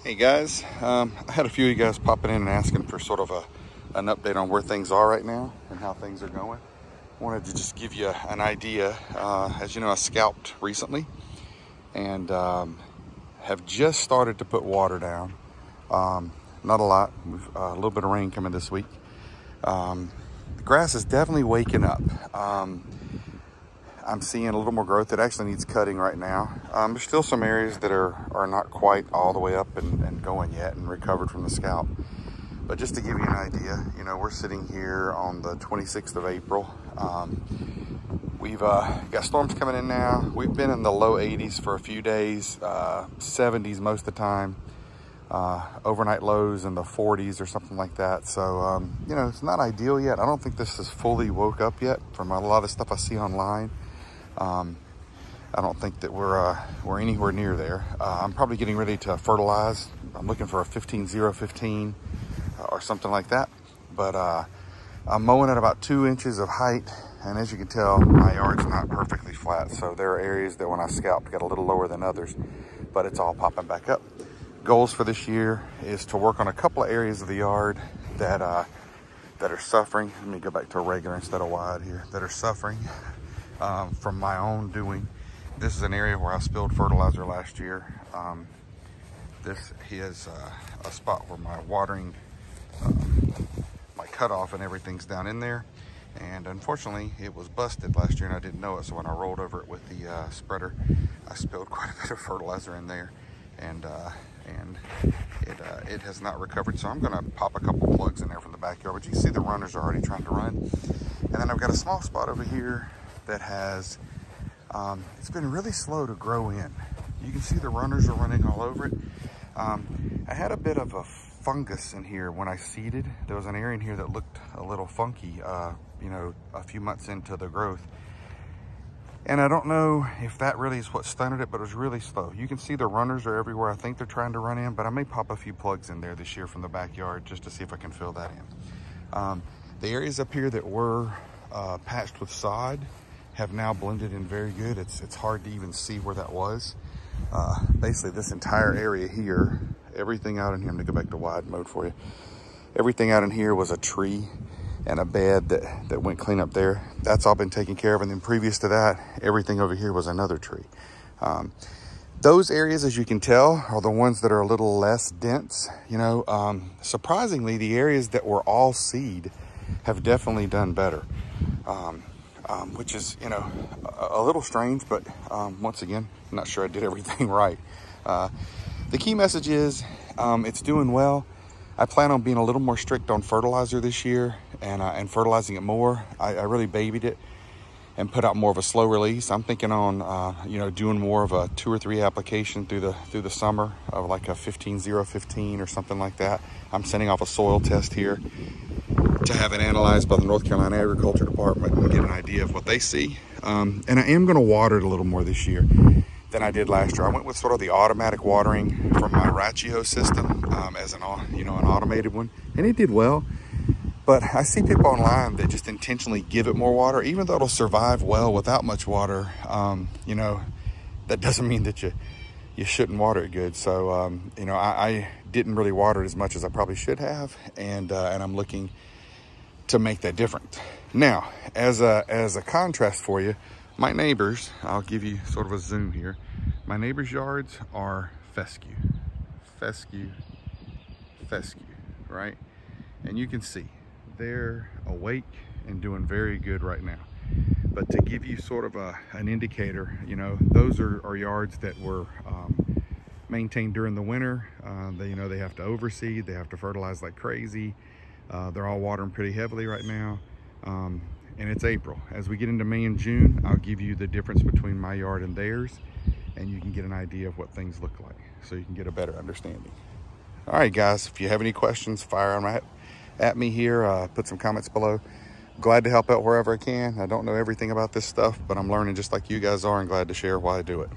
Hey guys, I had a few of you guys popping in and asking for sort of an update on where things are right now and how things are going. Wanted to just give you an idea. As you know, I scalped recently and have just started to put water down. Not a lot, a little bit of rain coming this week. The grass is definitely waking up. I'm seeing a little more growth. It actually needs cutting right now. There's still some areas that are not quite all the way up and going yet and recovered from the scalp. But just to give you an idea, you know, we're sitting here on the 26th of April. We've got storms coming in now. We've been in the low 80s for a few days, 70s most of the time. Overnight lows in the 40s or something like that. So, you know, it's not ideal yet. I don't think this is fully woke up yet from a lot of stuff I see online. I don't think that we're anywhere near there. I'm probably getting ready to fertilize. I'm looking for a 15-0-15 or something like that. But I'm mowing at about 2 inches of height. And as you can tell, my yard's not perfectly flat. So there are areas that when I scalped got a little lower than others, but it's all popping back up. Goals for this year is to work on a couple of areas of the yard that are suffering. Let me go back to a regular instead of wide here. That are suffering from my own doing. This is an area where I spilled fertilizer last year. This is a spot where my watering, my cutoff and everything's down in there. And unfortunately, it was busted last year and I didn't know it. So when I rolled over it with the spreader, I spilled quite a bit of fertilizer in there. And it has not recovered. So I'm gonna pop a couple plugs in there from the backyard, but you can see the runners are already trying to run. And then I've got a small spot over here that has, it's been really slow to grow in. You can see the runners are running all over it. I had a bit of a fungus in here when I seeded. There was an area in here that looked a little funky, you know, a few months into the growth. And I don't know if that really is what stunted it, but it was really slow. You can see the runners are everywhere. I think they're trying to run in, but I may pop a few plugs in there this year from the backyard just to see if I can fill that in. The areas up here that were patched with sod have now blended in very good. It's hard to even see where that was. Basically this entire area here, everything out in here, I'm gonna go back to wide mode for you. Everything out in here was a tree and a bed that went clean up there. That's all been taken care of. And then previous to that, everything over here was another tree. Those areas, as you can tell, are the ones that are a little less dense. You know, surprisingly, the areas that were all seed have definitely done better. Which is, you know, a little strange, but once again, I'm not sure I did everything right. The key message is it's doing well. I plan on being a little more strict on fertilizer this year and fertilizing it more. I really babied it and put out more of a slow release. I'm thinking on, you know, doing more of a 2 or 3 application through the summer of like a 15-0-15 or something like that. I'm sending off a soil test here to have it analyzed by the North Carolina Agriculture Department and get an idea of what they see. And I am gonna water it a little more this year than I did last year. I went with sort of the automatic watering from my Rachio system as an automated one, and it did well. But I see people online that just intentionally give it more water, even though it'll survive well without much water. You know, that doesn't mean that you shouldn't water it good. So you know, I didn't really water it as much as I probably should have, and I'm looking to make that different. Now, as a contrast for you, my neighbors, I'll give you sort of a zoom here. My neighbors' yards are fescue, right? And you can see they're awake and doing very good right now. But to give you sort of an indicator, you know, those are yards that were maintained during the winter. They have to overseed, they have to fertilize like crazy. They're all watering pretty heavily right now. And it's April. As we get into May and June, I'll give you the difference between my yard and theirs, and you can get an idea of what things look like, so you can get a better understanding. All right, guys, if you have any questions, fire them at me here. Put some comments below. Glad to help out wherever I can. I don't know everything about this stuff, but I'm learning just like you guys are, and glad to share why I do it.